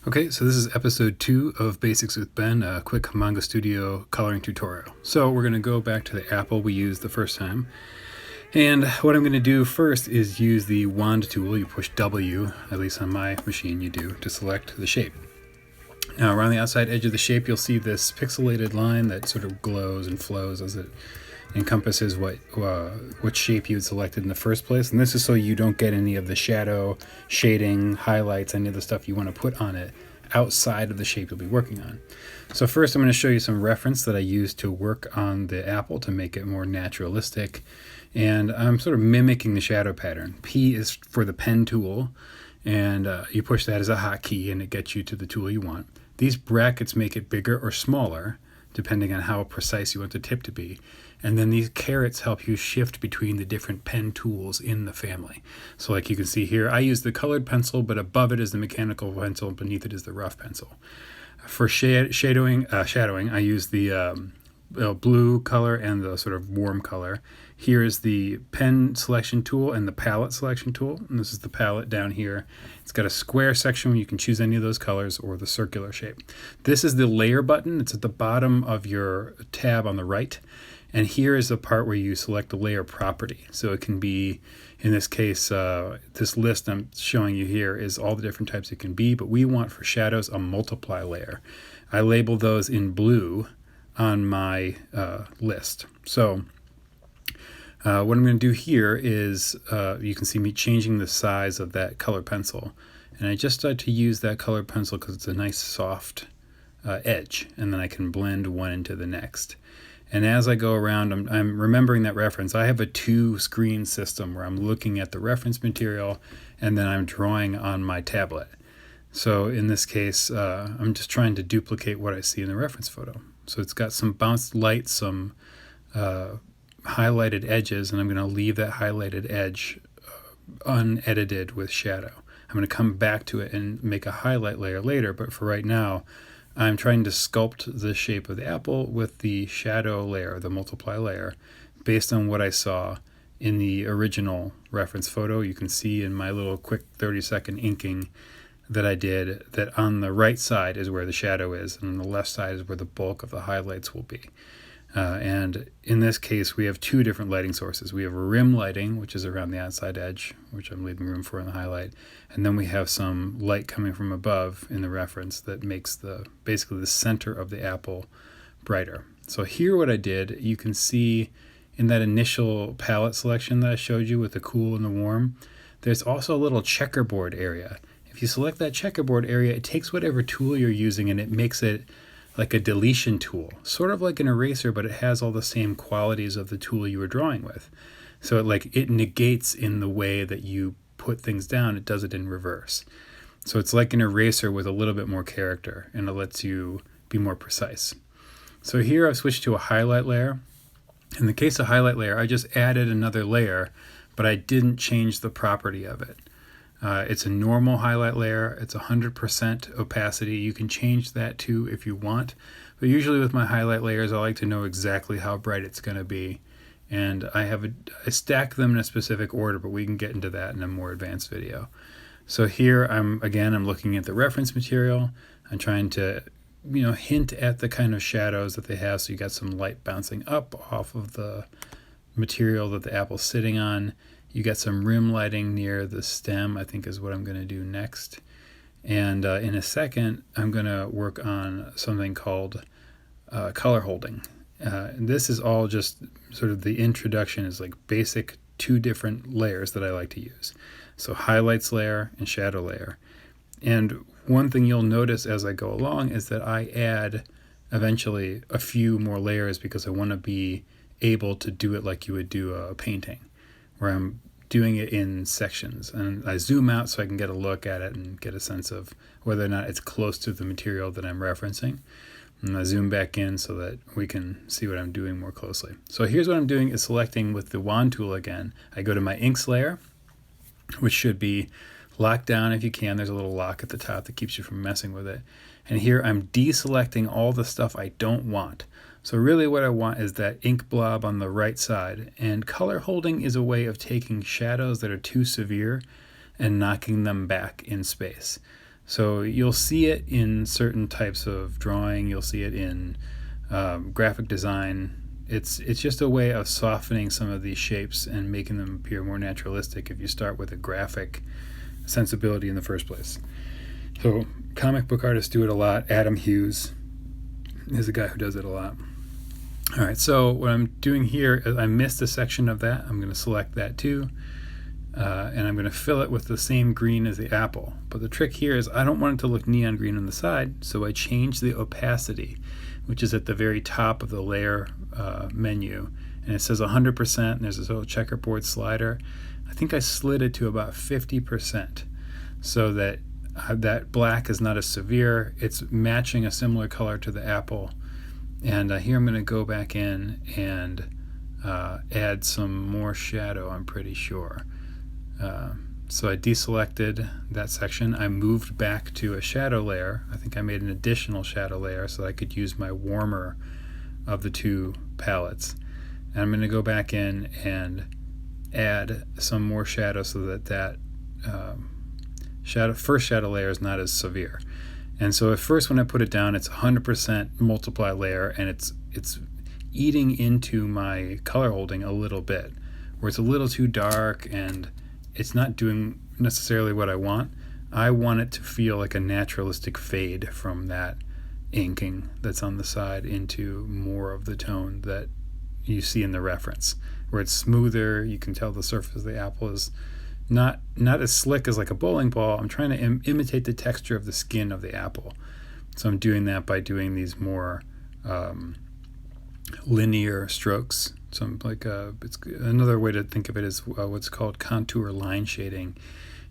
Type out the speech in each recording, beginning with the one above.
Okay, so this is episode 2 of Basics with Ben, a quick Manga Studio coloring tutorial. So we're going to go back to the apple we used the first time. And what I'm going to do first is use the wand tool. You push W, at least on my machine you do, to select the shape. Now around the outside edge of the shape you'll see this pixelated line that sort of glows and flows as it encompasses what shape you had selected in the first place. And this is so you don't get any of the shadow, shading, highlights, any of the stuff you want to put on it outside of the shape you'll be working on. So first I'm going to show you some reference that I used to work on the apple to make it more naturalistic. And I'm sort of mimicking the shadow pattern. P is for the pen tool, and you push that as a hotkey and it gets you to the tool you want. These brackets make it bigger or smaller depending on how precise you want the tip to be. And then these carets help you shift between the different pen tools in the family. So like you can see here, I use the colored pencil, but above it is the mechanical pencil, and beneath it is the rough pencil. For shadowing, I use the blue color and the sort of warm color. Here is the pen selection tool and the palette selection tool. And this is the palette down here. It's got a square section where you can choose any of those colors, or the circular shape. This is the layer button. It's at the bottom of your tab on the right. And here is the part where you select the layer property. So it can be, in this case, this list I'm showing you here is all the different types it can be, but we want for shadows a multiply layer. I label those in blue on my list. So what I'm going to do here is, you can see me changing the size of that color pencil. And I just start to use that color pencil because it's a nice soft edge, and then I can blend one into the next. And as I go around, I'm remembering that reference. I have a 2-screen system where I'm looking at the reference material and then I'm drawing on my tablet. So in this case, I'm just trying to duplicate what I see in the reference photo. So it's got some bounced light, some highlighted edges, and I'm going to leave that highlighted edge unedited with shadow. I'm going to come back to it and make a highlight layer later, but for right now, I'm trying to sculpt the shape of the apple with the shadow layer, the multiply layer, based on what I saw in the original reference photo. You can see in my little quick 30-second inking that I did that on the right side is where the shadow is, and on the left side is where the bulk of the highlights will be. And in this case, we have 2 different lighting sources. We have rim lighting, which is around the outside edge, which I'm leaving room for in the highlight. And then we have some light coming from above in the reference that makes basically the center of the apple brighter. So here what I did, you can see in that initial palette selection that I showed you with the cool and the warm, there's also a little checkerboard area. If you select that checkerboard area, it takes whatever tool you're using and it makes it like a deletion tool, sort of like an eraser, but it has all the same qualities of the tool you were drawing with. So it negates in the way that you put things down. It does it in reverse. So it's like an eraser with a little bit more character, and it lets you be more precise. So here I've switched to a highlight layer. In the case of highlight layer, I just added another layer, but I didn't change the property of it. It's a normal highlight layer. It's 100% opacity. You can change that too if you want. But usually with my highlight layers, I like to know exactly how bright it's going to be. And I stack them in a specific order, but we can get into that in a more advanced video. So here I'm looking at the reference material. I'm trying to hint at the kind of shadows that they have. So you got some light bouncing up off of the material that the apple's sitting on. You got some rim lighting near the stem, I think is what I'm going to do next. And in a second, I'm going to work on something called color holding. And this is all just sort of the introduction, is like basic 2 different layers that I like to use. So highlights layer and shadow layer. And one thing you'll notice as I go along is that I add eventually a few more layers because I want to be able to do it like you would do a painting, where I'm doing it in sections, and I zoom out so I can get a look at it and get a sense of whether or not it's close to the material that I'm referencing. And I zoom back in so that we can see what I'm doing more closely. So here's what I'm doing is selecting with the wand tool again. I go to my inks layer, which should be locked down if you can. There's a little lock at the top that keeps you from messing with it. And here I'm deselecting all the stuff I don't want. So really what I want is that ink blob on the right side, and color holding is a way of taking shadows that are too severe and knocking them back in space. So you'll see it in certain types of drawing. You'll see it in graphic design. It's just a way of softening some of these shapes and making them appear more naturalistic if you start with a graphic sensibility in the first place. So comic book artists do it a lot. Adam Hughes is a guy who does it a lot. All right, so what I'm doing here is I missed a section of that. I'm going to select that too, and I'm going to fill it with the same green as the apple. But the trick here is I don't want it to look neon green on the side, so I change the opacity, which is at the very top of the layer menu, and it says 100%, and there's this little checkerboard slider. I think I slid it to about 50%, so that that black is not as severe. It's matching a similar color to the apple. And here I'm going to go back in and add some more shadow, I'm pretty sure. So I deselected that section. I moved back to a shadow layer. I think I made an additional shadow layer so I could use my warmer of the two palettes. And I'm going to go back in and add some more shadow so that first shadow layer is not as severe. And so at first when I put it down, it's 100% multiply layer, and it's eating into my color holding a little bit, where it's a little too dark and it's not doing necessarily what I want. I want it to feel like a naturalistic fade from that inking that's on the side into more of the tone that you see in the reference, where it's smoother. You can tell the surface of the apple is not as slick as like a bowling ball. I'm trying to imitate the texture of the skin of the apple. So I'm doing that by doing these more linear strokes. So I'm like it's another way to think of it is what's called contour line shading.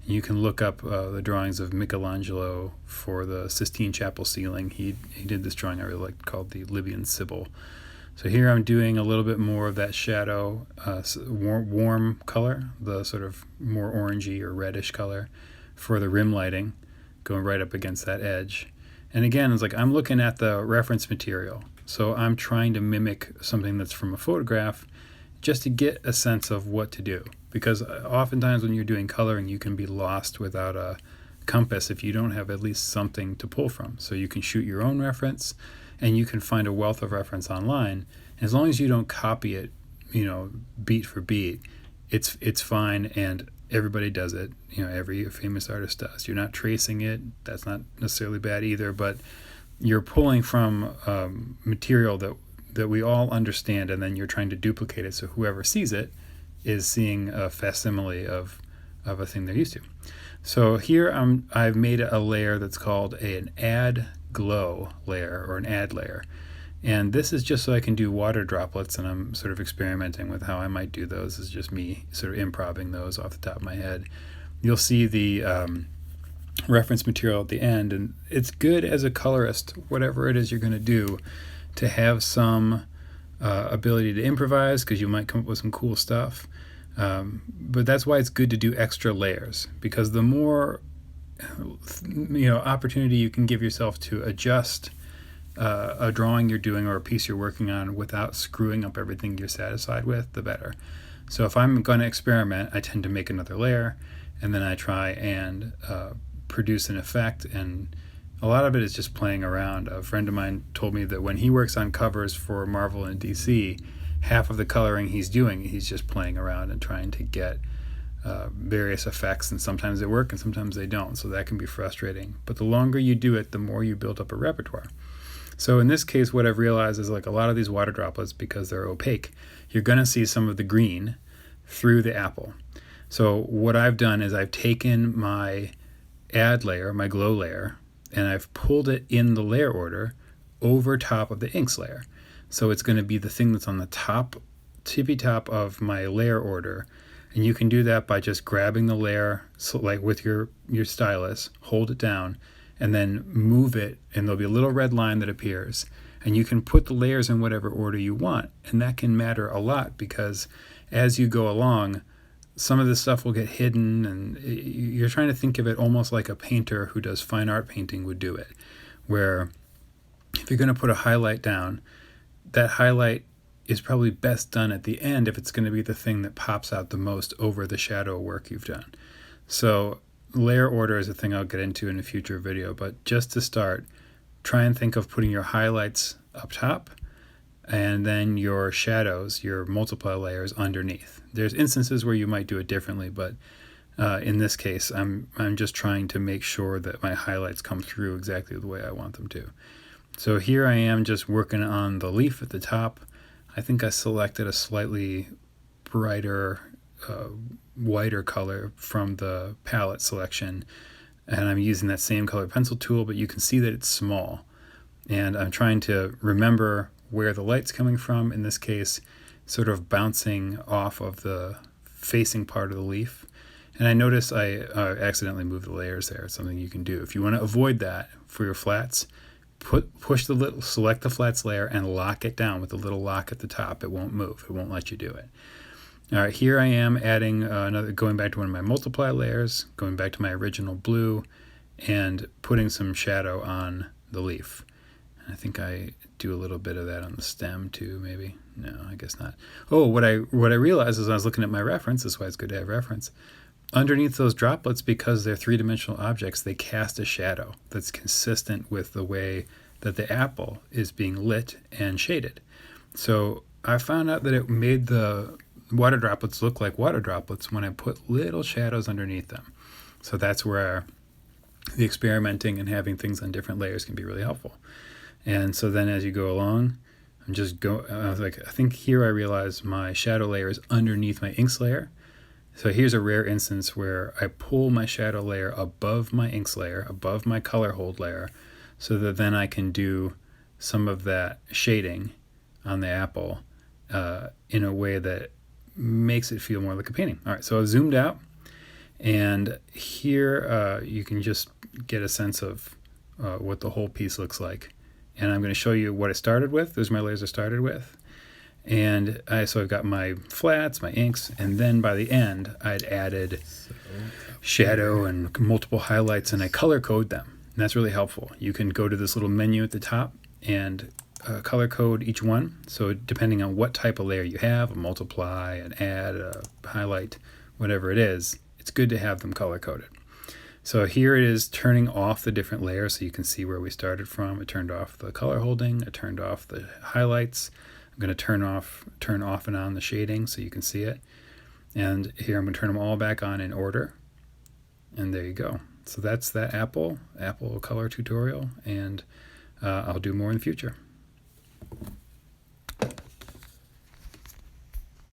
And you can look up the drawings of Michelangelo for the Sistine Chapel ceiling. He did this drawing I really liked called the Libyan Sibyl. So here I'm doing a little bit more of that shadow, warm color, the sort of more orangey or reddish color for the rim lighting, going right up against that edge. And again, it's like I'm looking at the reference material. So I'm trying to mimic something that's from a photograph just to get a sense of what to do. Because oftentimes when you're doing coloring, you can be lost without a compass if you don't have at least something to pull from. So you can shoot your own reference, and you can find a wealth of reference online. As long as you don't copy it, beat for beat, it's fine, and everybody does it. Every famous artist does. You're not tracing it. That's not necessarily bad either, but you're pulling from material that we all understand, and then you're trying to duplicate it so whoever sees it is seeing a facsimile of a thing they're used to. So here I've made a layer that's called an add glow layer or an add layer. And this is just so I can do water droplets, and I'm sort of experimenting with how I might do those. It's just me sort of improvising those off the top of my head. You'll see the reference material at the end, and it's good as a colorist, whatever it is you're going to do, to have some ability to improvise, because you might come up with some cool stuff. But that's why it's good to do extra layers, because the more opportunity you can give yourself to adjust a drawing you're doing or a piece you're working on without screwing up everything you're satisfied with, the better. So if I'm going to experiment, I tend to make another layer, and then I try and produce an effect, and a lot of it is just playing around. A friend of mine told me that when he works on covers for Marvel and DC, half of the coloring he's just playing around and trying to get various effects, and sometimes they work and sometimes they don't, so that can be frustrating. But the longer you do it, the more you build up a repertoire. So in this case, what I've realized is like a lot of these water droplets, because they're opaque, you're going to see some of the green through the apple. So what I've done is I've taken my add layer, my glow layer, and I've pulled it in the layer order over top of the inks layer. So it's going to be the thing that's on the top, tippy top of my layer order. And you can do that by just grabbing the layer, so like with your stylus, hold it down, and then move it, and there'll be a little red line that appears. And you can put the layers in whatever order you want. And that can matter a lot, because as you go along, some of this stuff will get hidden, and you're trying to think of it almost like a painter who does fine art painting would do it, where if you're going to put a highlight down, that highlight is probably best done at the end if it's going to be the thing that pops out the most over the shadow work you've done. So layer order is a thing I'll get into in a future video, but just to start, try and think of putting your highlights up top and then your shadows, your multiply layers underneath. There's instances where you might do it differently, but in this case, I'm just trying to make sure that my highlights come through exactly the way I want them to. So here I am just working on the leaf at the top. I think I selected a slightly brighter, whiter color from the palette selection, and I'm using that same color pencil tool, but you can see that it's small. And I'm trying to remember where the light's coming from, in this case, sort of bouncing off of the facing part of the leaf. And I notice I accidentally moved the layers there. It's something you can do. If you want to avoid that for your flats, select the flats layer and lock it down with the little lock at the top. It won't move. It won't let you do it. All right, here I am adding going back to one of my multiply layers, going back to my original blue, and putting some shadow on the leaf. I think I do a little bit of that on the stem too, maybe. No, I guess not. Oh, what I realized as I was looking at my reference, that's why it's good to have reference. Underneath those droplets, because they're three-dimensional objects, they cast a shadow that's consistent with the way that the apple is being lit and shaded. So I found out that it made the water droplets look like water droplets when I put little shadows underneath them. So that's where the experimenting and having things on different layers can be really helpful. And so then as you go along, I think here I realized my shadow layer is underneath my inks layer. So here's a rare instance where I pull my shadow layer above my inks layer, above my color hold layer, so that then I can do some of that shading on the apple in a way that makes it feel more like a painting. All right, so I've zoomed out, and here you can just get a sense of what the whole piece looks like. And I'm going to show you what I started with. Those are my layers I started with. And so I've got my flats, my inks, and then by the end, I'd added shadow and multiple highlights, and I color code them. And that's really helpful. You can go to this little menu at the top and color code each one. So depending on what type of layer you have, a multiply, an add, a highlight, whatever it is, it's good to have them color coded. So here it is turning off the different layers so you can see where we started from. I turned off the color holding, I turned off the highlights. I'm going to turn off and on the shading so you can see it. And here I'm going to turn them all back on in order. And there you go. So that's that apple color tutorial, and I'll do more in the future.